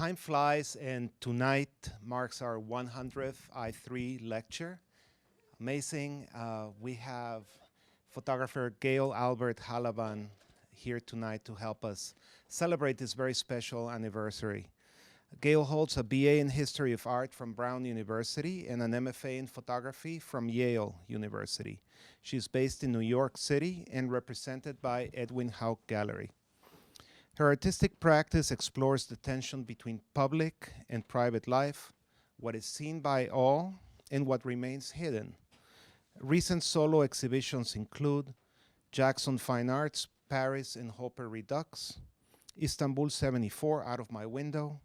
Time flies, and tonight marks our 100th I3 lecture. Amazing. We have photographer Gail Albert Halaban here tonight to help us celebrate this very special anniversary. Gail holds a BA in History of Art from Brown University and an MFA in Photography from Yale University. She's based in New York City and represented by Edwin Hauck Gallery. Her artistic practice explores the tension between public and private life, what is seen by all, and what remains hidden. Recent solo exhibitions include Jackson Fine Arts, Paris and Hopper Redux, Istanbul 74, Out of My Window,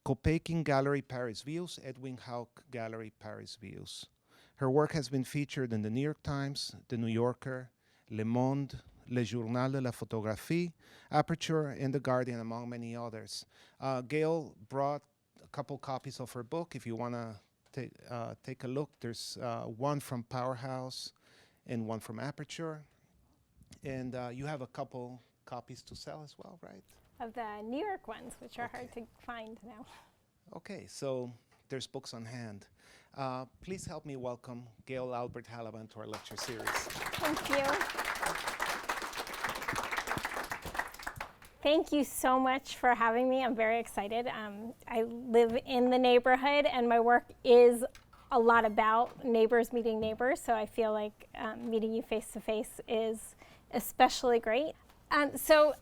Copaking Gallery Paris Views, Edwin Hauck Gallery Paris Views. Her work has been featured in the New York Times, The New Yorker, Le Monde, Le Journal de la Photographie, Aperture, and The Guardian, among many others. Gail brought a couple copies of her book. If you want to take a look, there's one from Powerhouse and one from Aperture. And you have a couple copies to sell as well, right? Of the New York ones, which are hard to find now. Okay, so there's books on hand. Please help me welcome Gail Albert Halaban to our lecture series. Thank you. Thank you so much for having me. I'm very excited. I live in the neighborhood, and my work is a lot about neighbors meeting neighbors, so I feel like meeting you face to face is especially great. So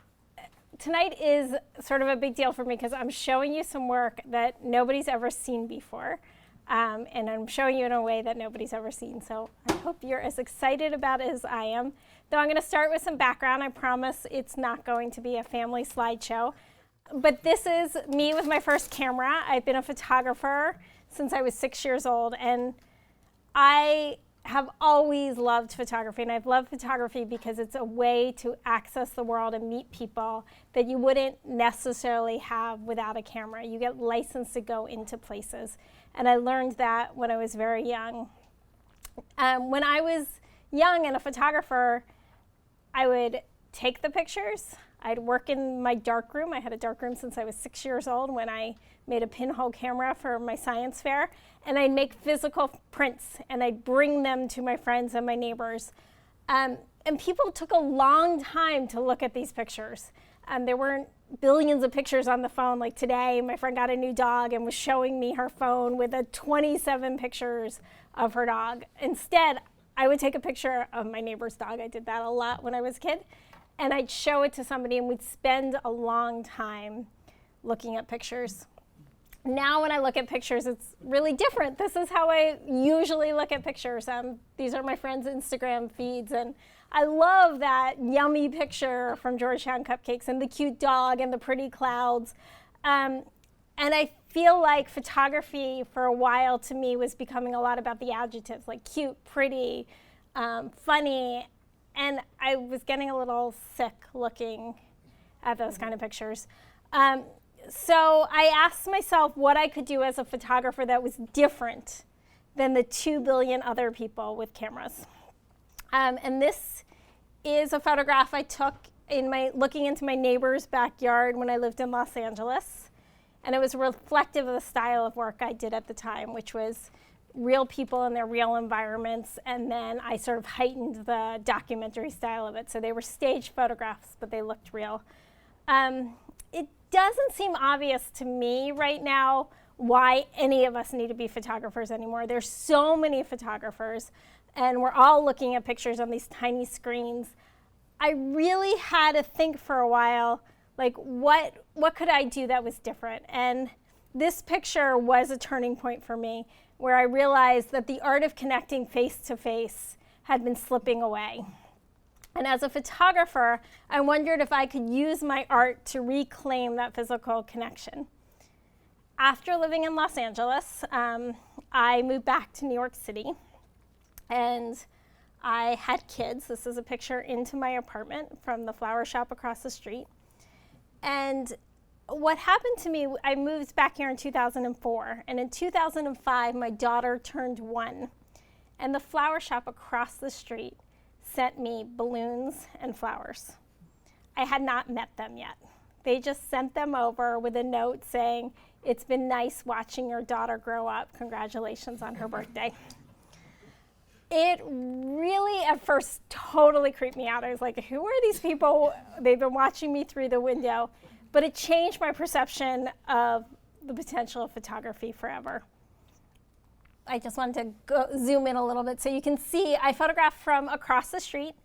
tonight is sort of a big deal for me because I'm showing you some work that nobody's ever seen before, and I'm showing you in a way that nobody's ever seen. So I hope you're as excited about it as I am. Though I'm going to start with some background. I promise it's not going to be a family slideshow. But this is me with my first camera. I've been a photographer since I was 6 years old, and I have always loved photography. And I've loved photography because it's a way to access the world and meet people that you wouldn't necessarily have without a camera. You get licensed to go into places. And I learned that when I was very young. When I was young and a photographer, I would take the pictures. I'd work in my darkroom. I had a darkroom since I was 6 years old when I made a pinhole camera for my science fair. And I'd make physical prints, and I'd bring them to my friends and my neighbors. And people took a long time to look at these pictures. There weren't billions of pictures on the phone like today. My friend got a new dog and was showing me her phone with 27 pictures of her dog. Instead, I would take a picture of my neighbor's dog. I did that a lot when I was a kid. And I'd show it to somebody, and we'd spend a long time looking at pictures. Now when I look at pictures, it's really different. This is how I usually look at pictures. These are my friends' Instagram feeds, and I love that yummy picture from Georgetown Cupcakes and the cute dog and the pretty clouds. And I feel like photography for a while to me was becoming a lot about the adjectives, like cute, pretty, funny, and I was getting a little sick looking at those kind of pictures. So I asked myself what I could do as a photographer that was different than the 2 billion other people with cameras. And this is a photograph I took looking into my neighbor's backyard when I lived in Los Angeles. And it was reflective of the style of work I did at the time, which was real people in their real environments, and then I sort of heightened the documentary style of it. So they were staged photographs, but they looked real. It doesn't seem obvious to me right now why any of us need to be photographers anymore. There's so many photographers, and we're all looking at pictures on these tiny screens. I really had to think for a while, like what could I do that was different? And this picture was a turning point for me, where I realized that the art of connecting face to face had been slipping away. And as a photographer, I wondered if I could use my art to reclaim that physical connection. After living in Los Angeles, I moved back to New York City, and I had kids. This is a picture into my apartment from the flower shop across the street. And what happened to me, I moved back here in 2004, and in 2005, my daughter turned 1, and the flower shop across the street sent me balloons and flowers. I had not met them yet. They just sent them over with a note saying, "It's been nice watching your daughter grow up. Congratulations on her birthday." It really, at first, totally creeped me out. I was like, who are these people? They've been watching me through the window. But it changed my perception of the potential of photography forever. I just wanted to zoom in a little bit so you can see I photograph from across the street.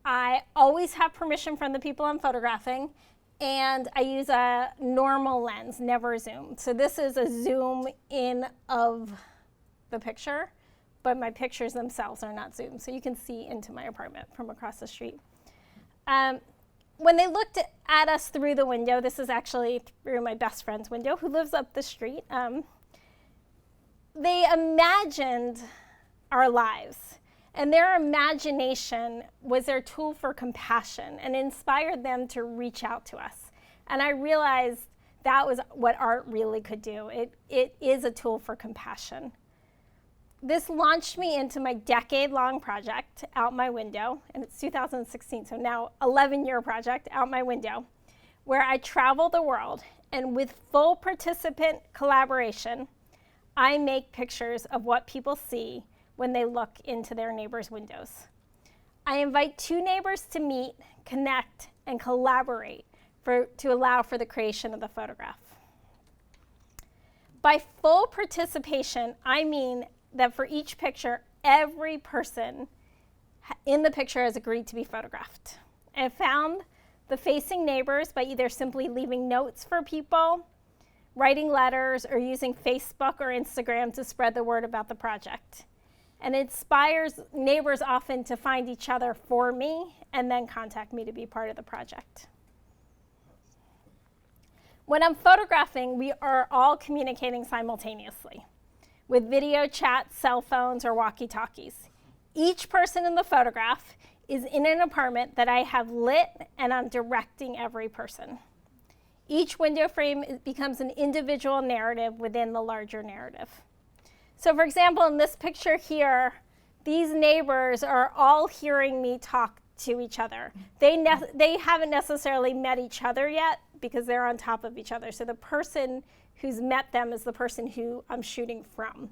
I always have permission from the people I'm photographing, and I use a normal lens, never zoom. So this is a zoom in of the picture, but my pictures themselves are not zoomed. So you can see into my apartment from across the street. When they looked at us through the window, this is actually through my best friend's window who lives up the street, they imagined our lives. And their imagination was their tool for compassion and inspired them to reach out to us. And I realized that was what art really could do. It is a tool for compassion. This launched me into my decade-long project, Out My Window, and it's 2016, so now 11-year project, Out My Window, where I travel the world, and with full participant collaboration, I make pictures of what people see when they look into their neighbors' windows. I invite two neighbors to meet, connect, and collaborate to allow for the creation of the photograph. By full participation, I mean that for each picture, every person in the picture has agreed to be photographed. I found the facing neighbors by either simply leaving notes for people, writing letters, or using Facebook or Instagram to spread the word about the project. And it inspires neighbors often to find each other for me and then contact me to be part of the project. When I'm photographing, we are all communicating simultaneously with video chat, cell phones, or walkie-talkies. Each person in the photograph is in an apartment that I have lit, and I'm directing every person. Each window frame becomes an individual narrative within the larger narrative. So for example, in this picture here, these neighbors are all hearing me talk to each other. They haven't necessarily met each other yet because they're on top of each other. So the person who's met them is the person who I'm shooting from.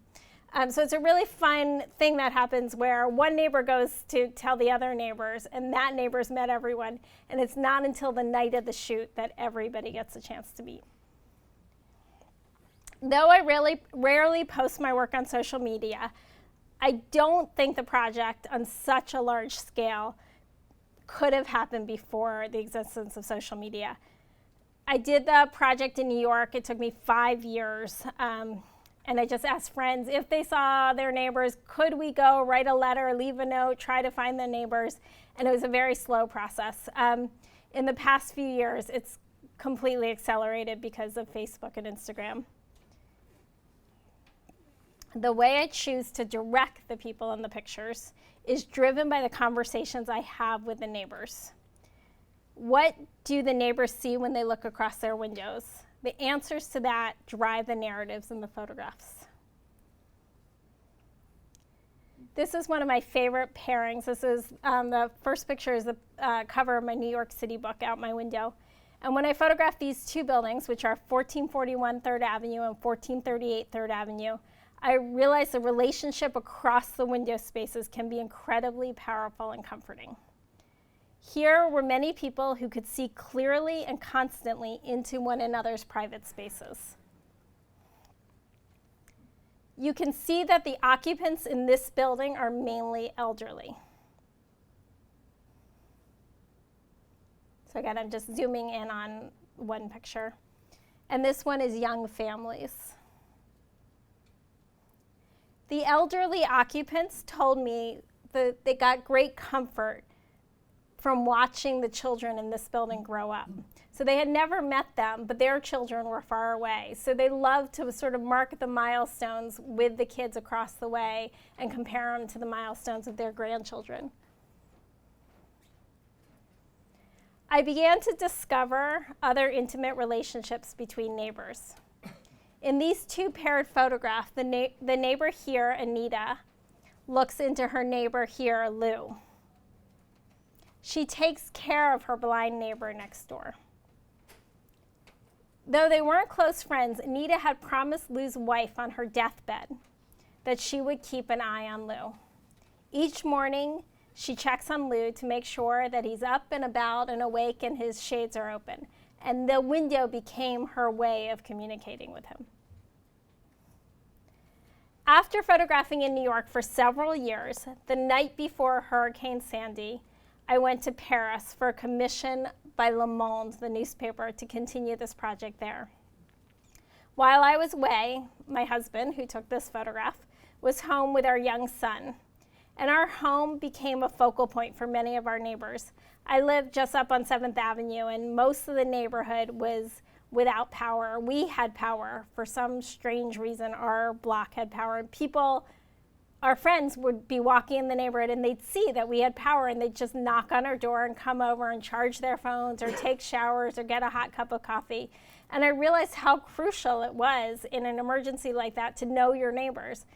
So it's a really fun thing that happens where one neighbor goes to tell the other neighbors, and that neighbor's met everyone, and it's not until the night of the shoot that everybody gets a chance to meet. Though I rarely post my work on social media, I don't think the project on such a large scale could have happened before the existence of social media. I did the project in New York. It took me 5 years. And I just asked friends if they saw their neighbors, could we go write a letter, leave a note, try to find the neighbors? And it was a very slow process. In the past few years, it's completely accelerated because of Facebook and Instagram. The way I choose to direct the people in the pictures is driven by the conversations I have with the neighbors. What do the neighbors see when they look across their windows? The answers to that drive the narratives in the photographs. This is one of my favorite pairings. This is the first picture is the cover of my New York City book, Out My Window. And when I photographed these two buildings, which are 1441 3rd Avenue and 1438 3rd Avenue, I realized the relationship across the window spaces can be incredibly powerful and comforting. Here were many people who could see clearly and constantly into one another's private spaces. You can see that the occupants in this building are mainly elderly. So again, I'm just zooming in on one picture. And this one is young families. The elderly occupants told me that they got great comfort from watching the children in this building grow up. So they had never met them, but their children were far away. So they loved to sort of mark the milestones with the kids across the way and compare them to the milestones of their grandchildren. I began to discover other intimate relationships between neighbors. In these two paired photographs, the neighbor here, Anita, looks into her neighbor here, Lou. She takes care of her blind neighbor next door. Though they weren't close friends, Anita had promised Lou's wife on her deathbed that she would keep an eye on Lou. Each morning, she checks on Lou to make sure that he's up and about and awake and his shades are open. And the window became her way of communicating with him. After photographing in New York for several years, the night before Hurricane Sandy, I went to Paris for a commission by Le Monde, the newspaper, to continue this project there. While I was away, my husband, who took this photograph, was home with our young son. And our home became a focal point for many of our neighbors. I lived just up on 7th Avenue, and most of the neighborhood was without power. We had power. For some strange reason, our block had power. And people, our friends, would be walking in the neighborhood, and they'd see that we had power, and they'd just knock on our door and come over and charge their phones or take showers or get a hot cup of coffee. And I realized how crucial it was in an emergency like that to know your neighbors.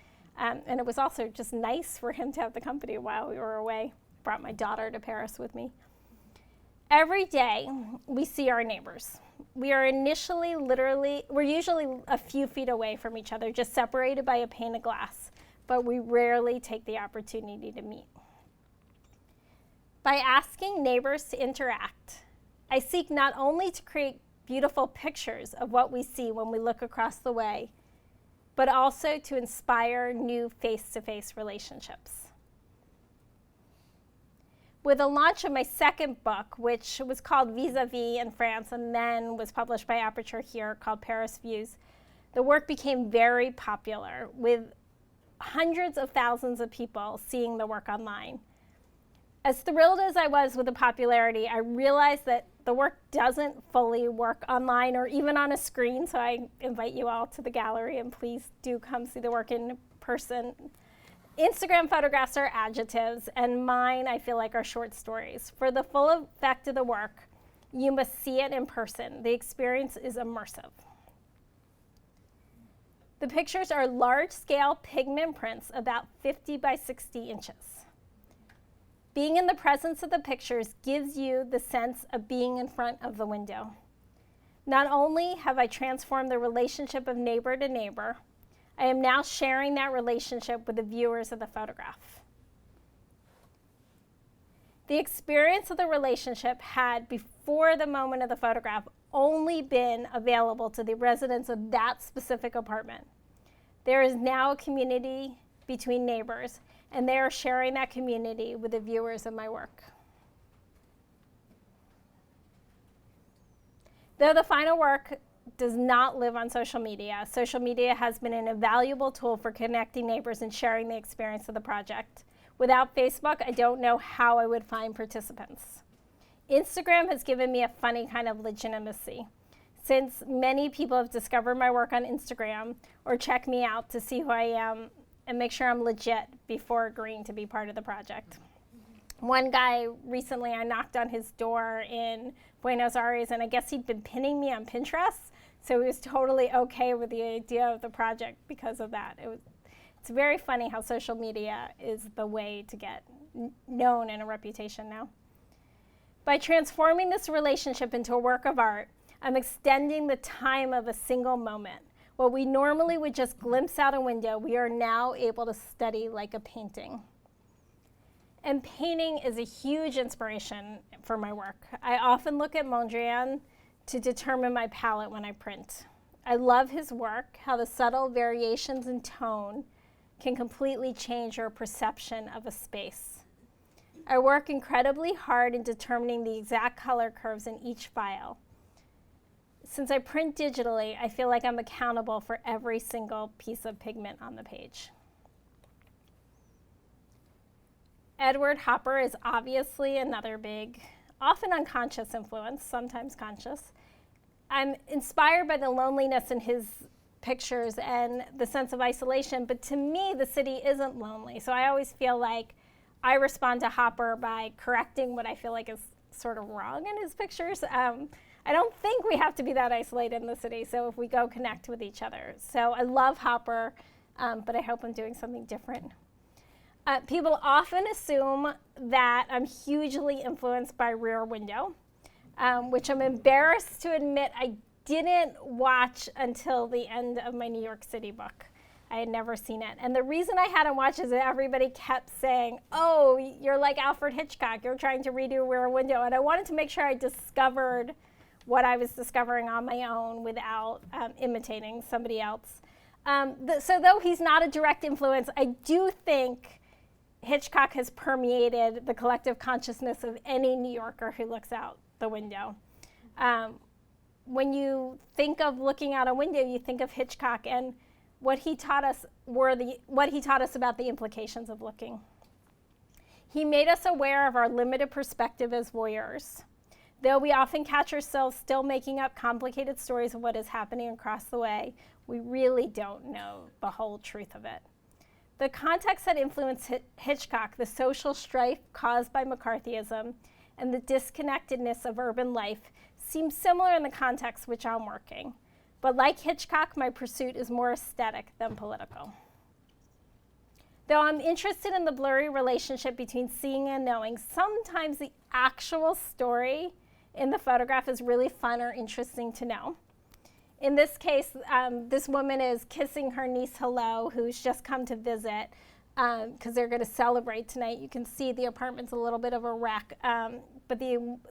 And it was also just nice for him to have the company while we were away. Brought my daughter to Paris with me. Every day, we see our neighbors. We're usually a few feet away from each other, just separated by a pane of glass, but we rarely take the opportunity to meet. By asking neighbors to interact, I seek not only to create beautiful pictures of what we see when we look across the way, but also to inspire new face-to-face relationships. With the launch of my second book, which was called Vis-a-Vis in France and then was published by Aperture here, called Paris Views, the work became very popular, with hundreds of thousands of people seeing the work online. As thrilled as I was with the popularity, I realized that the work doesn't fully work online or even on a screen, so I invite you all to the gallery, and please do come see the work in person. Instagram photographs are adjectives, and mine, I feel like, are short stories. For the full effect of the work, you must see it in person. The experience is immersive. The pictures are large-scale pigment prints about 50 by 60 inches. Being in the presence of the pictures gives you the sense of being in front of the window. Not only have I transformed the relationship of neighbor to neighbor, I am now sharing that relationship with the viewers of the photograph. The experience of the relationship had, before the moment of the photograph, only been available to the residents of that specific apartment. There is now a community between neighbors, and they are sharing that community with the viewers of my work. Though the final work does not live on social media has been an invaluable tool for connecting neighbors and sharing the experience of the project. Without Facebook, I don't know how I would find participants. Instagram has given me a funny kind of legitimacy, since many people have discovered my work on Instagram or check me out to see who I am and make sure I'm legit before agreeing to be part of the project. One guy recently, I knocked on his door in Buenos Aires, and I guess he'd been pinning me on Pinterest, so he was totally okay with the idea of the project because of that. It's very funny how social media is the way to get known and a reputation now. By transforming this relationship into a work of art, I'm extending the time of a single moment. What we normally would just glimpse out a window, we are now able to study like a painting. And painting is a huge inspiration for my work. I often look at Mondrian to determine my palette when I print. I love his work, how the subtle variations in tone can completely change your perception of a space. I work incredibly hard in determining the exact color curves in each file. Since I print digitally, I feel like I'm accountable for every single piece of pigment on the page. Edward Hopper is obviously another big, often unconscious influence, sometimes conscious. I'm inspired by the loneliness in his pictures and the sense of isolation, but to me, the city isn't lonely. So I always feel like I respond to Hopper by correcting what I feel like is sort of wrong in his pictures. I don't think we have to be that isolated in the city, so if we go connect with each other. So I love Hopper, but I hope I'm doing something different. People often assume that I'm hugely influenced by Rear Window, which I'm embarrassed to admit I didn't watch until the end of my New York City book. I had never seen it. And the reason I hadn't watched is that everybody kept saying, oh, you're like Alfred Hitchcock. You're trying to redo Rear Window. And I wanted to make sure I discovered what I was discovering on my own without imitating somebody else. So though he's not a direct influence, I do think Hitchcock has permeated the collective consciousness of any New Yorker who looks out the window. When you think of looking out a window, you think of Hitchcock and what he taught us about the implications of looking. He made us aware of our limited perspective as voyeurs. Though we often catch ourselves still making up complicated stories of what is happening across the way, we really don't know the whole truth of it. The context that influenced Hitchcock, the social strife caused by McCarthyism, and the disconnectedness of urban life seems similar in the context which I'm working. But like Hitchcock, my pursuit is more aesthetic than political. Though I'm interested in the blurry relationship between seeing and knowing, sometimes the actual story in the photograph is really fun or interesting to know. In this case, this woman is kissing her niece hello, who's just come to visit, because they're going to celebrate tonight. You can see the apartment's a little bit of a wreck, but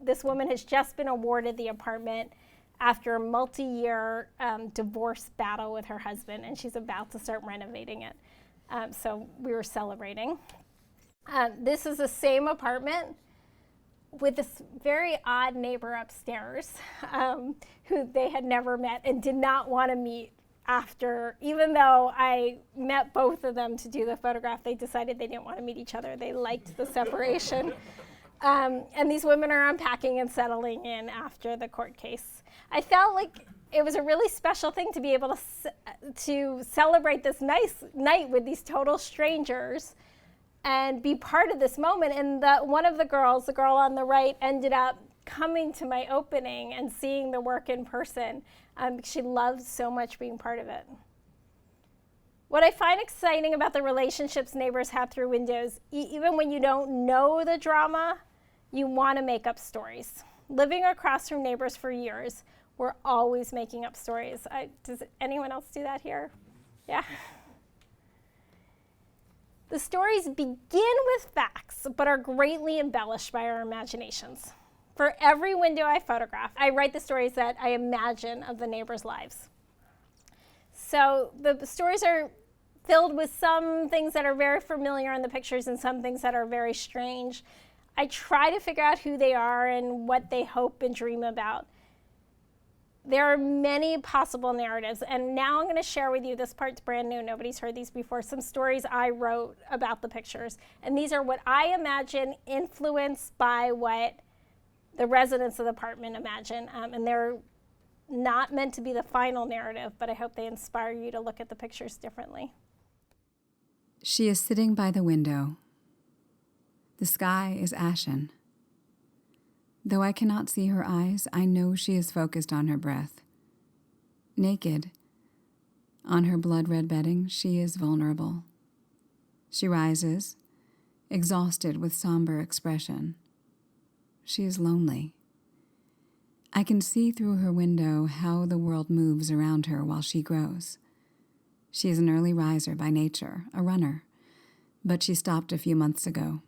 this woman has just been awarded the apartment after a multi-year divorce battle with her husband, and she's about to start renovating it. So we were celebrating. This is the same apartment with this very odd neighbor upstairs who they had never met and did not want to meet after, even though I met both of them to do the photograph, they decided they didn't want to meet each other. They liked the separation. And these women are unpacking and settling in after the court case. I felt like it was a really special thing to be able to celebrate this nice night with these total strangers and be part of this moment. And one of the girls, the girl on the right, ended up coming to my opening and seeing the work in person. She loved so much being part of it. What I find exciting about the relationships neighbors have through windows, even when you don't know the drama, you want to make up stories. Living across from neighbors for years, we're always making up stories. Does anyone else do that here? Yeah. The stories begin with facts, but are greatly embellished by our imaginations. For every window I photograph, I write the stories that I imagine of the neighbors' lives. So the stories are filled with some things that are very familiar in the pictures and some things that are very strange. I try to figure out who they are and what they hope and dream about. There are many possible narratives, and now I'm going to share with you, this part's brand new, nobody's heard these before, some stories I wrote about the pictures. And these are what I imagine influenced by what the residents of the apartment imagine. And they're not meant to be the final narrative, but I hope they inspire you to look at the pictures differently. She is sitting by the window. The sky is ashen. Though I cannot see her eyes, I know she is focused on her breath. Naked, on her blood-red bedding, she is vulnerable. She rises, exhausted with somber expression. She is lonely. I can see through her window how the world moves around her while she grows. She is an early riser by nature, a runner, but she stopped a few months ago.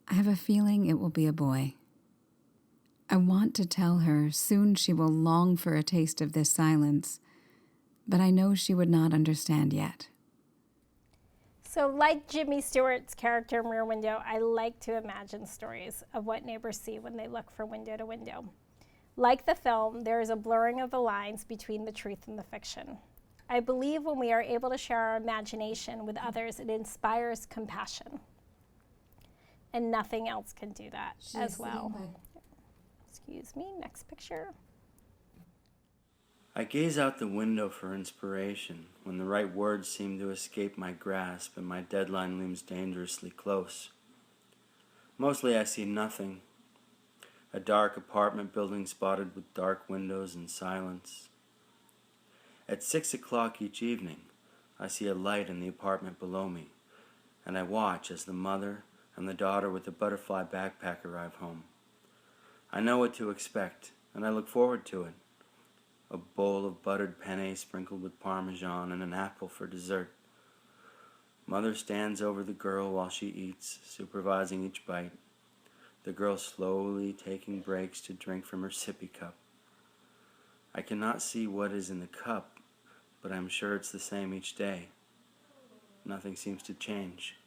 I have a feeling it will be a boy. I want to tell her soon she will long for a taste of this silence, but I know she would not understand yet. So like Jimmy Stewart's character in Rear Window, I like to imagine stories of what neighbors see when they look from window to window. Like the film, there is a blurring of the lines between the truth and the fiction. I believe when we are able to share our imagination with others, it inspires compassion. And nothing else can do that as well. Excuse me, next picture. I gaze out the window for inspiration when the right words seem to escape my grasp and my deadline looms dangerously close. Mostly I see nothing. A dark apartment building spotted with dark windows and silence. At 6 o'clock each evening, I see a light in the apartment below me, and I watch as the mother and the daughter with the butterfly backpack arrive home. I know what to expect, and I look forward to it. a bowl of buttered penne sprinkled with Parmesan, and an apple for dessert. Mother stands over the girl while she eats, supervising each bite, the girl slowly taking breaks to drink from her sippy cup. I cannot see what is in the cup, but I'm sure it's the same each day. Nothing seems to change.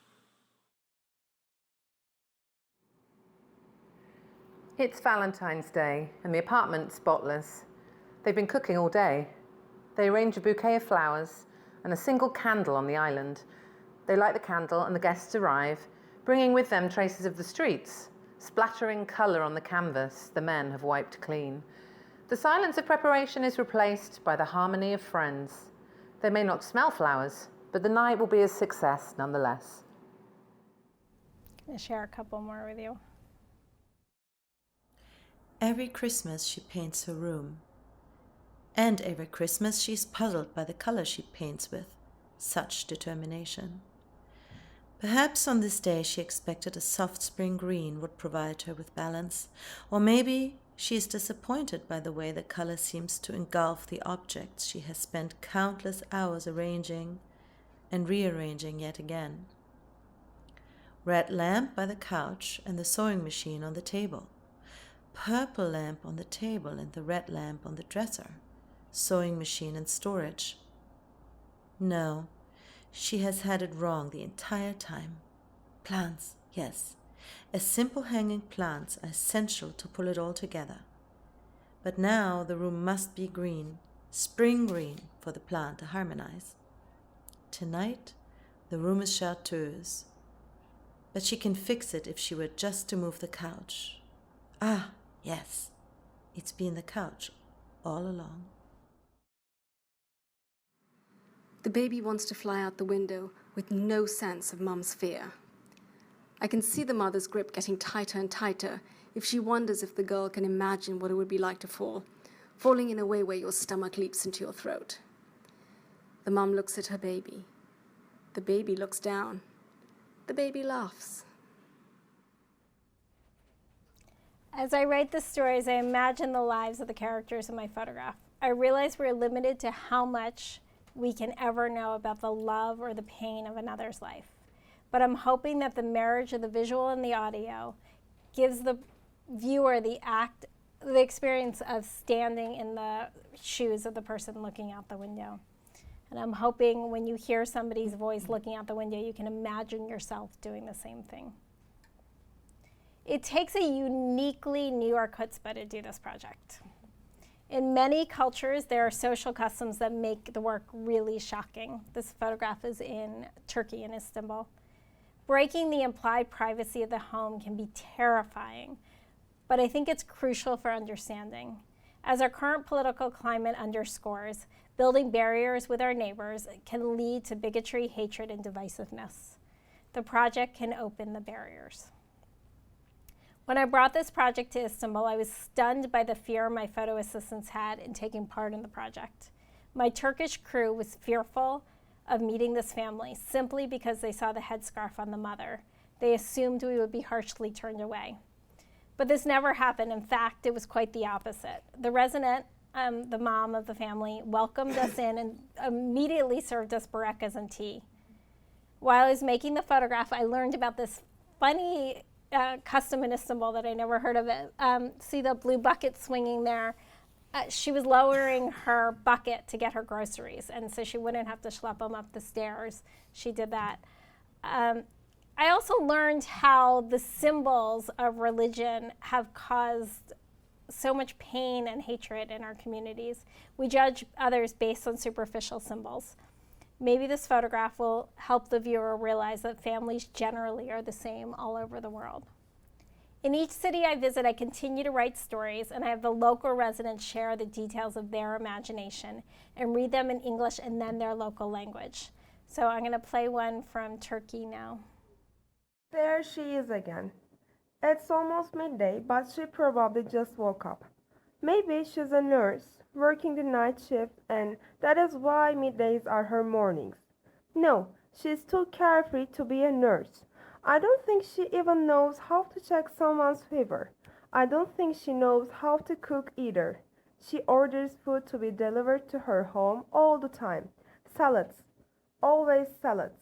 It's Valentine's Day, and the apartment's spotless. They've been cooking all day. They arrange a bouquet of flowers and a single candle on the island. They light the candle and the guests arrive, bringing with them traces of the streets, splattering colour on the canvas the men have wiped clean. The silence of preparation is replaced by the harmony of friends. They may not smell flowers, but the night will be a success nonetheless. I'm going to share a couple more with you. Every Christmas she paints her room. And every Christmas she's puzzled by the color she paints with. Such determination. Perhaps on this day she expected a soft spring green would provide her with balance, or maybe she is disappointed by the way the color seems to engulf the objects she has spent countless hours arranging and rearranging yet again. Red lamp by the couch and the sewing machine on the table. Purple lamp on the table and the red lamp on the dresser. Sewing machine and storage. No, she has had it wrong the entire time. Plants, yes. As simple hanging plants are essential to pull it all together. But now the room must be green, spring green, for the plant to harmonize. Tonight, the room is chartreuse. But she can fix it if she were just to move the couch. Ah, yes, it's been the couch all along. The baby wants to fly out the window with no sense of Mum's fear. I can see the mother's grip getting tighter and tighter if she wonders if the girl can imagine what it would be like to fall, falling in a way where your stomach leaps into your throat. The mum looks at her baby. The baby looks down. The baby laughs. As I write the stories, I imagine the lives of the characters in my photograph. I realize we're limited to how much we can ever know about the love or the pain of another's life. But I'm hoping that the marriage of the visual and the audio gives the viewer the experience of standing in the shoes of the person looking out the window. And I'm hoping when you hear somebody's voice looking out the window, you can imagine yourself doing the same thing. It takes a uniquely New York chutzpah to do this project. In many cultures, there are social customs that make the work really shocking. This photograph is in Turkey, in Istanbul. Breaking the implied privacy of the home can be terrifying, but I think it's crucial for understanding. As our current political climate underscores, building barriers with our neighbors can lead to bigotry, hatred, and divisiveness. The project can open the barriers. When I brought this project to Istanbul, I was stunned by the fear my photo assistants had in taking part in the project. My Turkish crew was fearful of meeting this family simply because they saw the headscarf on the mother. They assumed we would be harshly turned away. But this never happened. In fact, it was quite the opposite. The resident, the mom of the family, welcomed us in and immediately served us burekas and tea. While I was making the photograph, I learned about this funny custom in Istanbul that I never heard of it. See the blue bucket swinging there? She was lowering her bucket to get her groceries, and so she wouldn't have to schlep them up the stairs. She did that. I also learned how the symbols of religion have caused so much pain and hatred in our communities. We judge others based on superficial symbols. Maybe this photograph will help the viewer realize that families generally are the same all over the world. In each city I visit, I continue to write stories, and I have the local residents share the details of their imagination and read them in English and then their local language. So I'm going to play one from Turkey now. There she is again. It's almost midday, but she probably just woke up. Maybe she's a nurse, working the night shift, and that is why middays are her mornings. No, she's too carefree to be a nurse. I don't think she even knows how to check someone's fever. I don't think she knows how to cook either. She orders food to be delivered to her home all the time. Salads. Always salads.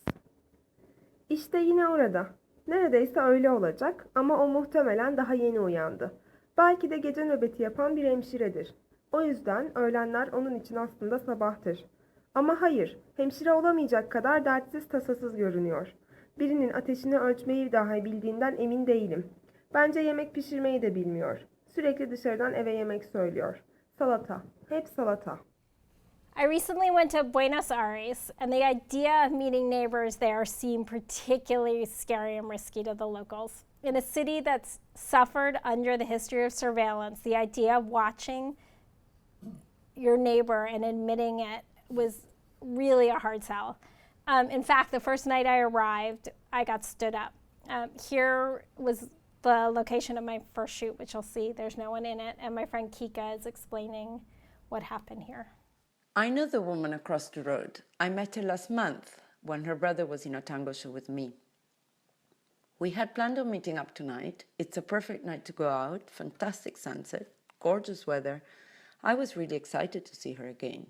İşte yine orada. Neredeyse öyle olacak ama o muhtemelen daha yeni uyandı. Belki de gece nöbeti yapan bir hemşiredir. O yüzden öğlenler onun için aslında sabahtır. Ama hayır, hemşire olamayacak kadar dertsiz tasasız görünüyor. Birinin ateşini ölçmeyi dahi bildiğinden emin değilim. Bence yemek pişirmeyi de bilmiyor. Sürekli dışarıdan eve yemek söylüyor. Salata, hep salata. I recently went to Buenos Aires, and the idea of meeting neighbors there seemed particularly scary and risky to the locals. In a city that's suffered under the history of surveillance, the idea of watching your neighbor and admitting it was really a hard sell. In fact, the first night I arrived, I got stood up. Here was the location of my first shoot, which you'll see. There's no one in it, and my friend Kika is explaining what happened here. I know the woman across the road. I met her last month when her brother was in a tango show with me. We had planned on meeting up tonight. It's a perfect night to go out, fantastic sunset, gorgeous weather. I was really excited to see her again.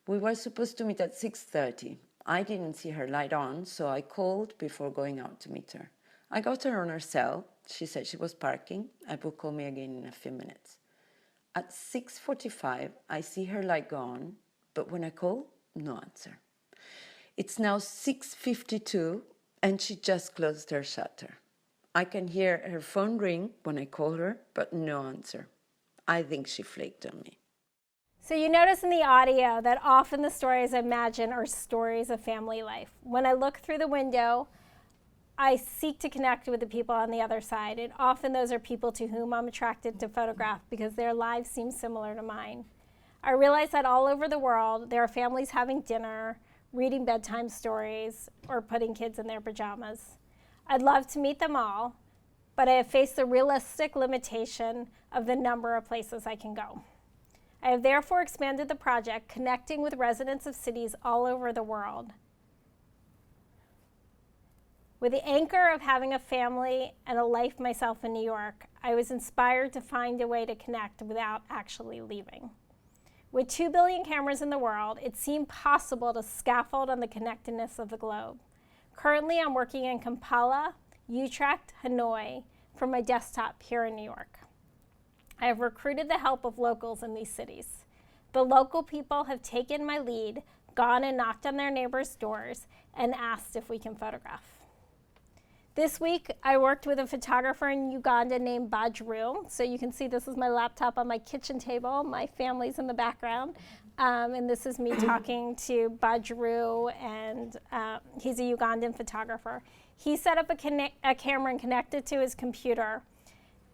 We were supposed to meet at 6:30. I didn't see her light on, so I called before going out to meet her. I got her on her cell. She said she was parking and would call me again in a few minutes. At 6:45, I see her light go on, but when I call, no answer. It's now 6:52, and she just closed her shutter. I can hear her phone ring when I call her, but no answer. I think she flaked on me. So you notice in the audio that often the stories I imagine are stories of family life. When I look through the window, I seek to connect with the people on the other side, and often those are people to whom I'm attracted to photograph because their lives seem similar to mine. I realize that all over the world, there are families having dinner, reading bedtime stories, or putting kids in their pajamas. I'd love to meet them all, but I have faced the realistic limitation of the number of places I can go. I have therefore expanded the project, connecting with residents of cities all over the world. With the anchor of having a family and a life myself in New York, I was inspired to find a way to connect without actually leaving. With 2 billion cameras in the world, it seemed possible to scaffold on the connectedness of the globe. Currently, I'm working in Kampala, Utrecht, Hanoi from my desktop here in New York. I have recruited the help of locals in these cities. The local people have taken my lead, gone and knocked on their neighbors' doors, and asked if we can photograph. This week, I worked with a photographer in Uganda named Badru. So you can see this is my laptop on my kitchen table. My family's in the background. And this is me talking to Badru, and he's a Ugandan photographer. He set up a camera and connected to his computer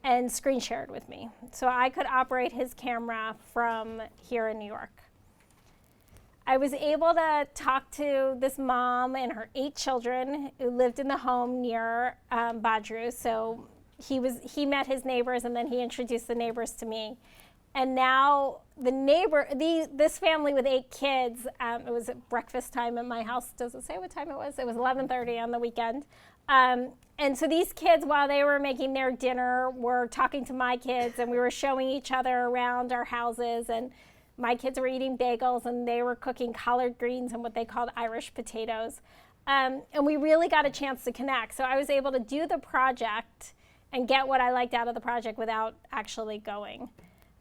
and screen shared with me. So I could operate his camera from here in New York. I was able to talk to this mom and her 8 children who lived in the home near Badru. So he met his neighbors, and then he introduced the neighbors to me. And now this family with 8 kids, it was at breakfast time at my house. Does it say what time it was? It was 11:30 on the weekend. And so these kids, while they were making their dinner, were talking to my kids, and we were showing each other around our houses. And my kids were eating bagels, and they were cooking collard greens and what they called Irish potatoes. And we really got a chance to connect. So I was able to do the project and get what I liked out of the project without actually going.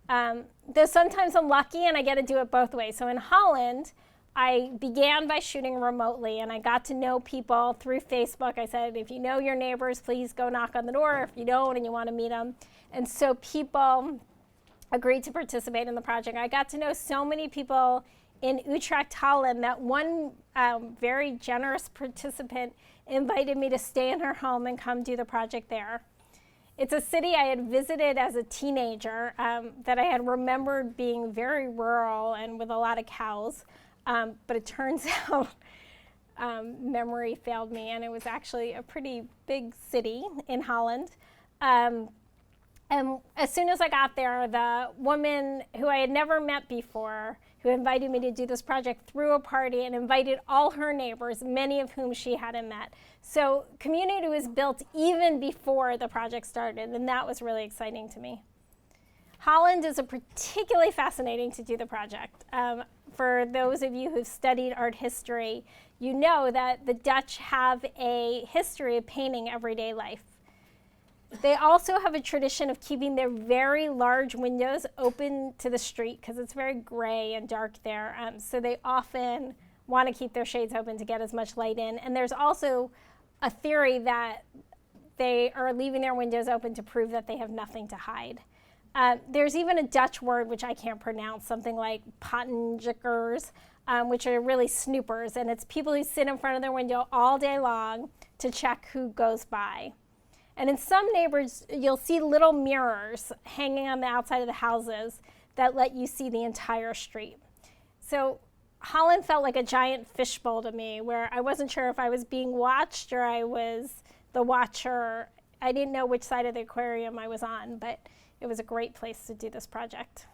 Though sometimes I'm lucky and I get to do it both ways. So in Holland, I began by shooting remotely, and I got to know people through Facebook. I said, if you know your neighbors, please go knock on the door if you don't and you want to meet them. And so people agreed to participate in the project. I got to know so many people in Utrecht, Holland, that one very generous participant invited me to stay in her home and come do the project there. It's a city I had visited as a teenager that I had remembered being very rural and with a lot of cows, but it turns out memory failed me, and it was actually a pretty big city in Holland. And as soon as I got there, the woman who I had never met before, who invited me to do this project, threw a party and invited all her neighbors, many of whom she hadn't met. So community was built even before the project started, and that was really exciting to me. Holland is a particularly fascinating to do the project. For those of you who've studied art history, you know that the Dutch have a history of painting everyday life. They also have a tradition of keeping their very large windows open to the street because it's very gray and dark there. So they often want to keep their shades open to get as much light in. And there's also a theory that they are leaving their windows open to prove that they have nothing to hide. There's even a Dutch word which I can't pronounce, something like pottenjikkers, which are really snoopers, and it's people who sit in front of their window all day long to check who goes by. And in some neighborhoods, you'll see little mirrors hanging on the outside of the houses that let you see the entire street. So Holland felt like a giant fishbowl to me, where I wasn't sure if I was being watched or I was the watcher. I didn't know which side of the aquarium I was on, but it was a great place to do this project.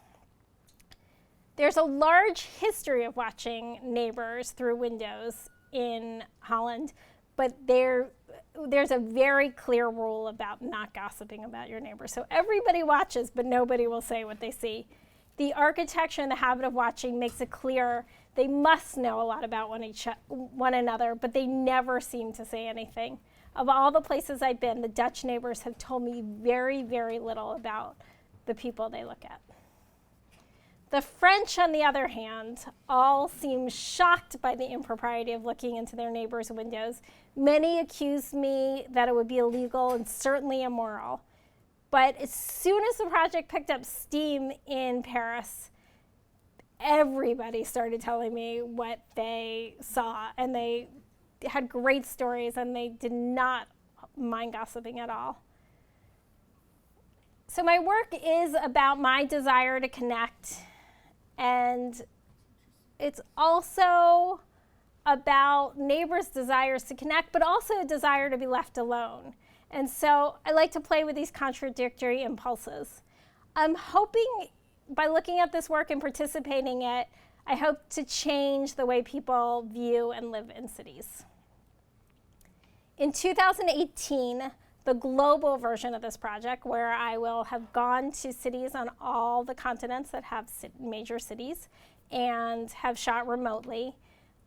There's a large history of watching neighbors through windows in Holland, but there's a very clear rule about not gossiping about your neighbor. So everybody watches, but nobody will say what they see. The architecture and the habit of watching makes it clear they must know a lot about one another, but they never seem to say anything. Of all the places I've been, the Dutch neighbors have told me very, very little about the people they look at. The French, on the other hand, all seem shocked by the impropriety of looking into their neighbors' windows. Many accused me that it would be illegal and certainly immoral. But as soon as the project picked up steam in Paris, everybody started telling me what they saw, and they had great stories, and they did not mind gossiping at all. So my work is about my desire to connect, and it's also about neighbors' desires to connect, but also a desire to be left alone. And so I like to play with these contradictory impulses. I'm hoping by looking at this work and participating in it, I hope to change the way people view and live in cities. In 2018, the global version of this project, where I will have gone to cities on all the continents that have major cities and have shot remotely,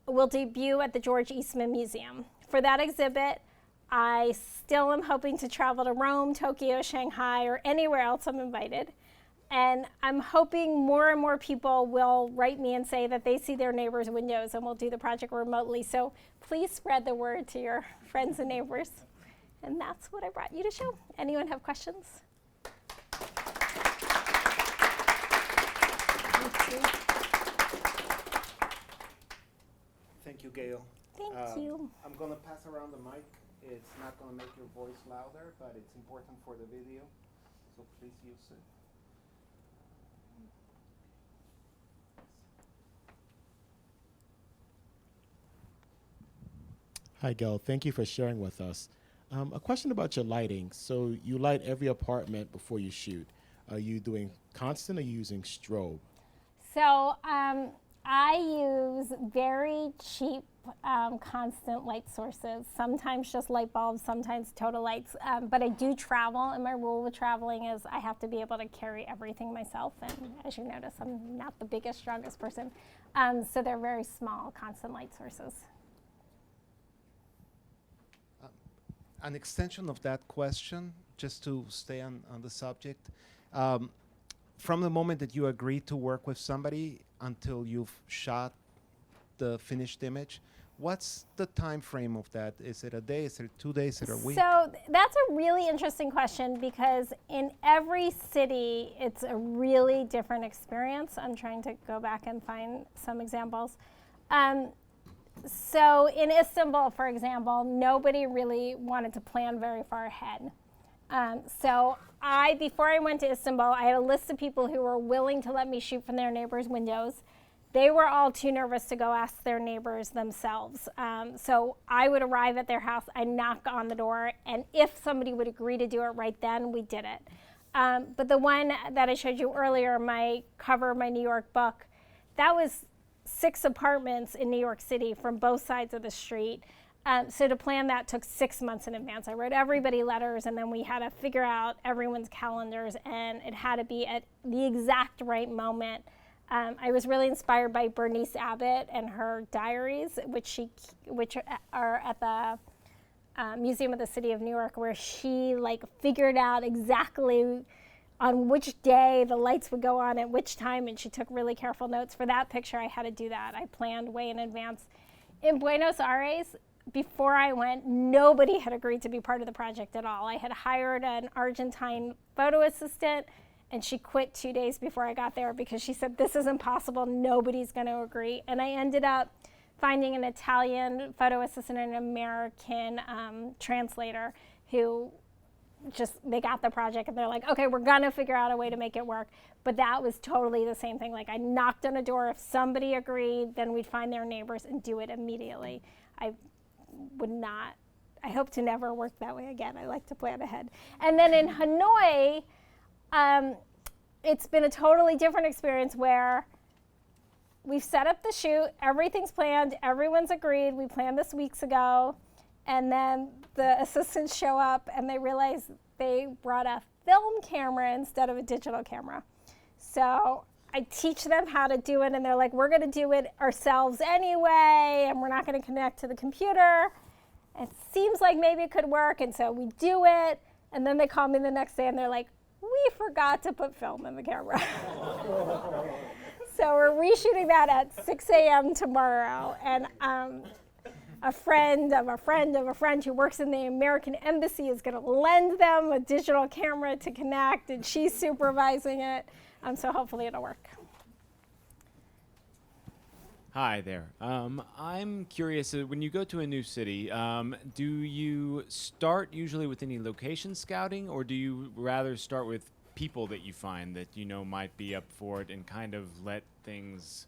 will debut at the George Eastman Museum. For that exhibit, I still am hoping to travel to Rome, Tokyo, Shanghai, or anywhere else I'm invited. And I'm hoping more and more people will write me and say that they see their neighbors' windows, and we'll do the project remotely. So please spread the word to your friends and neighbors. And that's what I brought you to show. Anyone have questions? Thank you, Gail. Thank you. I'm going to pass around the mic. It's not going to make your voice louder, but it's important for the video, so please use it. Hi, Gail. Thank you for sharing with us. A question about your lighting. So you light every apartment before you shoot. Are you doing constant or are you using strobe? So I use very cheap constant light sources, sometimes just light bulbs, sometimes total lights, but I do travel, and my rule with traveling is I have to be able to carry everything myself, and as you notice, I'm not the biggest, strongest person, so they're very small constant light sources. An extension of that question, just to stay on the subject, from the moment that you agree to work with somebody until you've shot the finished image, what's the time frame of that? Is it a day? Is it 2 days? Is it a week? So that's a really interesting question, because in every city, it's a really different experience. I'm trying to go back and find some examples. So in Istanbul, for example, nobody really wanted to plan very far ahead. So before I went to Istanbul, I had a list of people who were willing to let me shoot from their neighbors' windows. They were all too nervous to go ask their neighbors themselves. So I would arrive at their house, I'd knock on the door, and if somebody would agree to do it right then, we did it. But the one that I showed you earlier, my cover of my New York book, that was 6 apartments in New York City from both sides of the street. So to plan that took 6 months in advance. I wrote everybody letters, and then we had to figure out everyone's calendars, and it had to be at the exact right moment. I was really inspired by Bernice Abbott and her diaries, which are at the Museum of the City of New York, where she figured out exactly on which day the lights would go on at which time, and she took really careful notes. For that picture, I had to do that. I planned way in advance. In Buenos Aires, before I went, nobody had agreed to be part of the project at all. I had hired an Argentine photo assistant, and she quit 2 days before I got there because she said, this is impossible, nobody's going to agree. And I ended up finding an Italian photo assistant and an American translator who they got the project, and they're like, okay, we're gonna figure out a way to make it work. But that was totally the same thing. I knocked on a door. If somebody agreed, then we'd find their neighbors and do it immediately. I hope to never work that way again. I like to plan ahead. And then in Hanoi, it's been a totally different experience where we've set up the shoot, everything's planned, everyone's agreed, we planned this weeks ago, and then the assistants show up and they realize they brought a film camera instead of a digital camera. So I teach them how to do it, and they're like, we're gonna do it ourselves anyway, and we're not gonna connect to the computer. It seems like maybe it could work, and so we do it, and then they call me the next day and they're like, we forgot to put film in the camera. So we're reshooting that at 6 a.m. tomorrow, and a friend of a friend of a friend who works in the American Embassy is gonna lend them a digital camera to connect, and she's supervising it, so hopefully it'll work. Hi there. I'm curious, when you go to a new city, do you start usually with any location scouting, or do you rather start with people that you find that you know might be up for it and kind of let things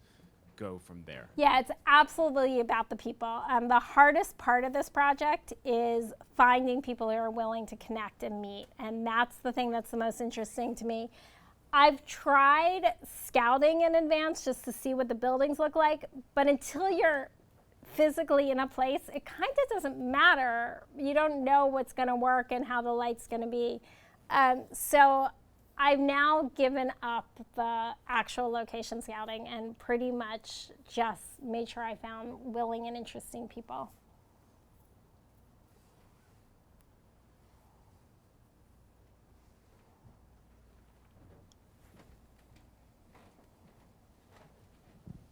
go from there? Yeah, it's absolutely about the people. The hardest part of this project is finding people who are willing to connect and meet, and that's the thing that's the most interesting to me. I've tried scouting in advance just to see what the buildings look like, but until you're physically in a place, it kind of doesn't matter. You don't know what's going to work and how the light's going to be. So I've now given up the actual location scouting and pretty much just made sure I found willing and interesting people.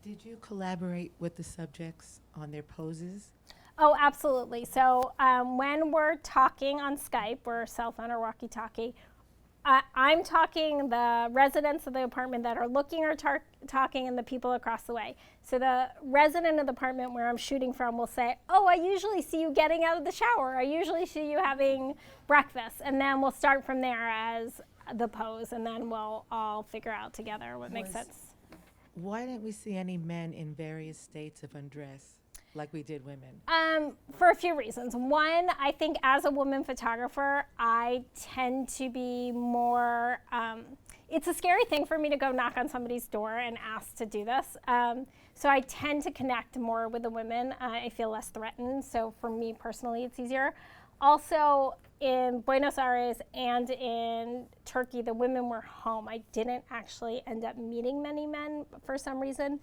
Did you collaborate with the subjects on their poses? Oh, absolutely. So when we're talking on Skype or cell phone or walkie-talkie, I'm talking the residents of the apartment that are looking or talking and the people across the way. So the resident of the apartment where I'm shooting from will say, oh, I usually see you getting out of the shower. I usually see you having breakfast. And then we'll start from there as the pose, and then we'll all figure out together what makes sense. Why didn't we see any men in various states of undress like we did women? For a few reasons. One, I think as a woman photographer, I tend to be more, it's a scary thing for me to go knock on somebody's door and ask to do this. So I tend to connect more with the women. I feel less threatened. So for me personally, it's easier. Also, in Buenos Aires and in Turkey, the women were home. I didn't actually end up meeting many men for some reason.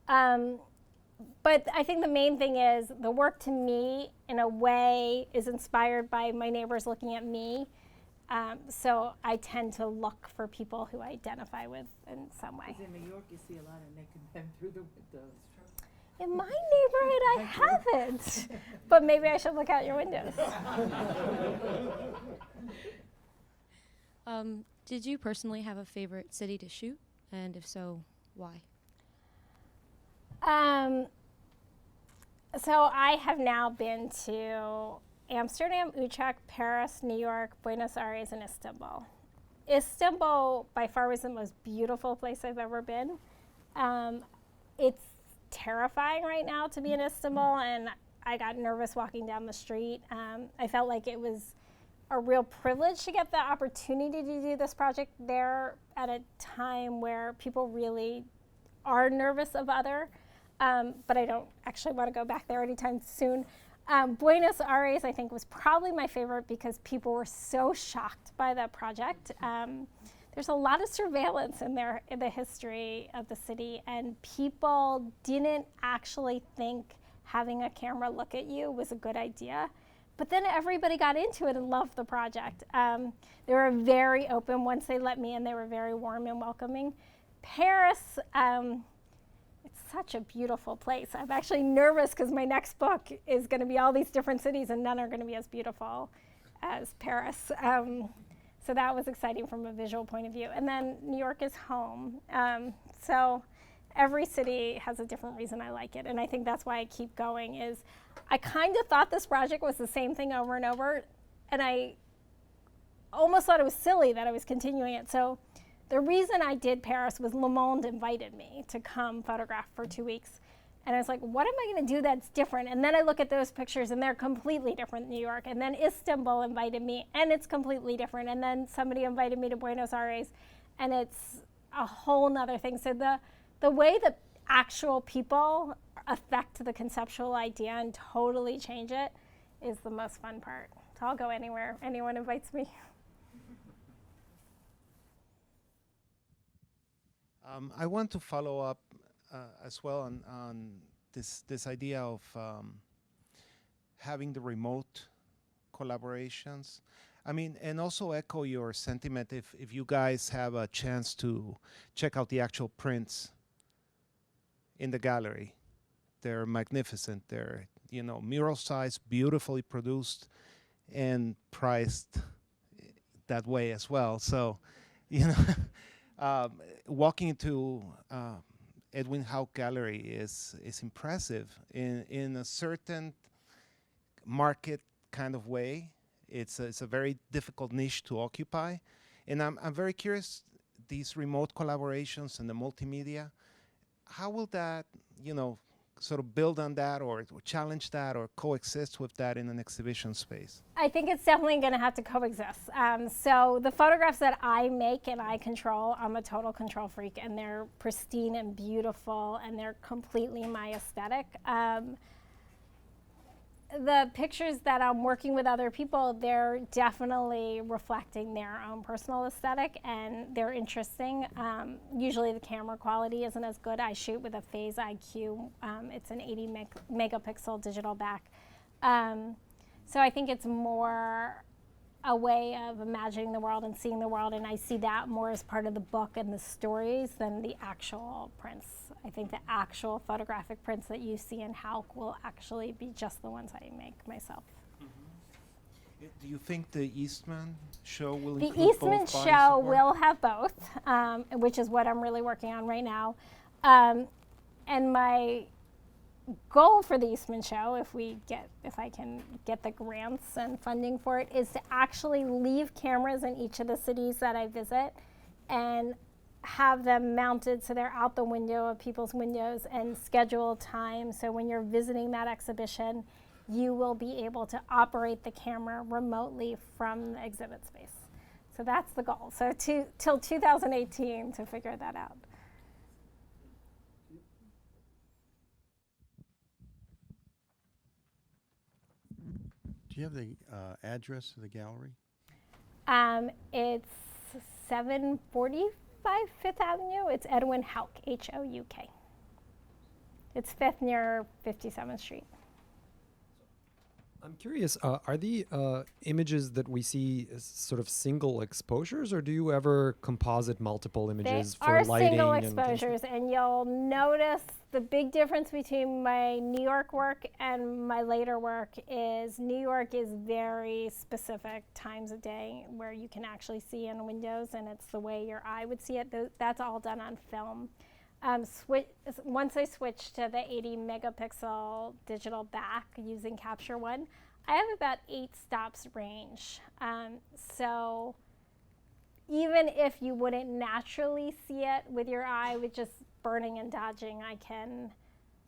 But I think the main thing is the work to me, in a way, is inspired by my neighbors looking at me. So I tend to look for people who I identify with in some way. In New York, you see a lot of naked men through the windows. In my neighborhood, I haven't. But maybe I should look out your windows. Did you personally have a favorite city to shoot? And if so, why? So I have now been to Amsterdam, Utrecht, Paris, New York, Buenos Aires, and Istanbul. Istanbul, by far, was the most beautiful place I've ever been. It's terrifying right now to be in Istanbul, and I got nervous walking down the street. I felt like it was a real privilege to get the opportunity to do this project there at a time where people really are nervous of other, but I don't actually want to go back there anytime soon. Buenos Aires, I think, was probably my favorite because people were so shocked by that project. There's a lot of surveillance in the history of the city, and people didn't actually think having a camera look at you was a good idea. But then everybody got into it and loved the project. They were very open. Once they let me in, they were very warm and welcoming. Paris, it's such a beautiful place. I'm actually nervous because my next book is going to be all these different cities, and none are going to be as beautiful as Paris. So that was exciting from a visual point of view. And then New York is home. So every city has a different reason I like it. And I think that's why I keep going is I kind of thought this project was the same thing over and over. And I almost thought it was silly that I was continuing it. So the reason I did Paris was Le Monde invited me to come photograph for 2 weeks. And I was like, what am I going to do that's different? And then I look at those pictures, and they're completely different in New York. And then Istanbul invited me, and it's completely different. And then somebody invited me to Buenos Aires, and it's a whole nother thing. So the way that actual people affect the conceptual idea and totally change it is the most fun part. So I'll go anywhere anyone invites me. I want to follow up as well on this idea of having the remote collaborations. I mean, and also echo your sentiment if you guys have a chance to check out the actual prints in the gallery. They're magnificent. They're, you know, mural size, beautifully produced, and priced that way as well. So, you know, walking into Edwin Hauck Gallery is impressive in a certain market kind of way. It's a very difficult niche to occupy, and I'm very curious, these remote collaborations and the multimedia, how will that, you know, sort of build on that or challenge that or coexist with that in an exhibition space? I think it's definitely going to have to coexist. So the photographs that I make and I control, I'm a total control freak, and they're pristine and beautiful, and they're completely my aesthetic. The pictures that I'm working with other people, they're definitely reflecting their own personal aesthetic, and they're interesting. Usually the camera quality isn't as good. I shoot with a Phase IQ. It's an 80 megapixel digital back. So I think it's more a way of imagining the world and seeing the world, and I see that more as part of the book and the stories than the actual prints. I think the actual photographic prints that you see in Hauck will actually be just the ones I make myself. Mm-hmm. Do you think the Eastman Show will include The Eastman both Show will have both, which is what I'm really working on right now. And my goal for the Eastman Show, if I can get the grants and funding for it, is to actually leave cameras in each of the cities that I visit and have them mounted so they're out the window of people's windows and schedule time. So when you're visiting that exhibition, you will be able to operate the camera remotely from the exhibit space. So that's the goal. So till 2018 to figure that out. Do you have the address of the gallery? It's 745 Fifth Avenue. It's Edwin Hauck, H-O-U-K. It's 5th near 57th Street. I'm curious, are the images that we see sort of single exposures, or do you ever composite multiple images for lighting? They are single exposures, and you'll notice the big difference between my New York work and my later work is New York is very specific times of day where you can actually see in windows, and it's the way your eye would see it. That's all done on film. Once I switched to the 80 megapixel digital back using Capture One, I have about 8 stops range. So even if you wouldn't naturally see it with your eye with just burning and dodging,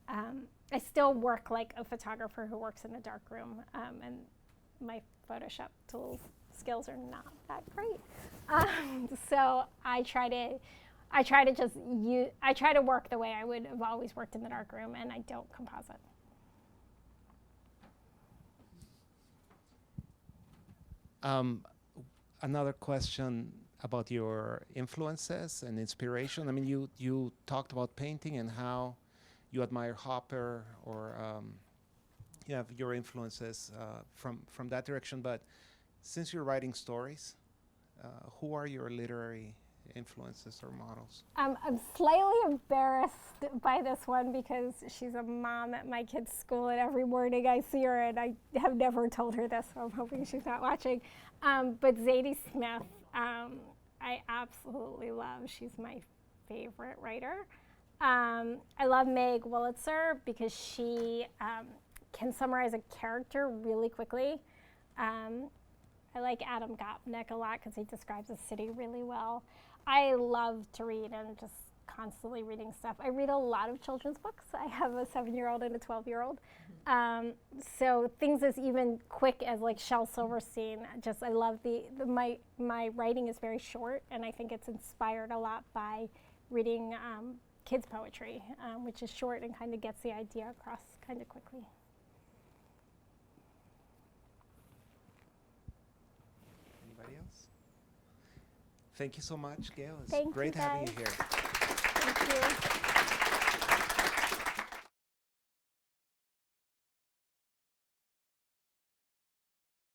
I still work like a photographer who works in a dark room, and my Photoshop skills are not that great. So I try to work the way I would have always worked in the dark room, and I don't composite. Another question about your influences and inspiration. I mean, you talked about painting and how you admire Hopper, or you have your influences from that direction. But since you're writing stories, who are your literary influences or models? I'm slightly embarrassed by this one because she's a mom at my kid's school, and every morning I see her, and I have never told her this, so I'm hoping she's not watching. But Zadie Smith, I absolutely love. She's my favorite writer. I love Meg Wolitzer because she can summarize a character really quickly. I like Adam Gopnik a lot because he describes a city really well. I love to read and just constantly reading stuff. I read a lot of children's books. I have a 7-year-old and a 12-year-old. So things as even quick as like Shel Silverstein, I love my writing is very short, and I think it's inspired a lot by reading kids' poetry, which is short and kind of gets the idea across kind of quickly. Anybody else? Thank you so much, Gail. It's Thank great you, having you guys. here. Thank you.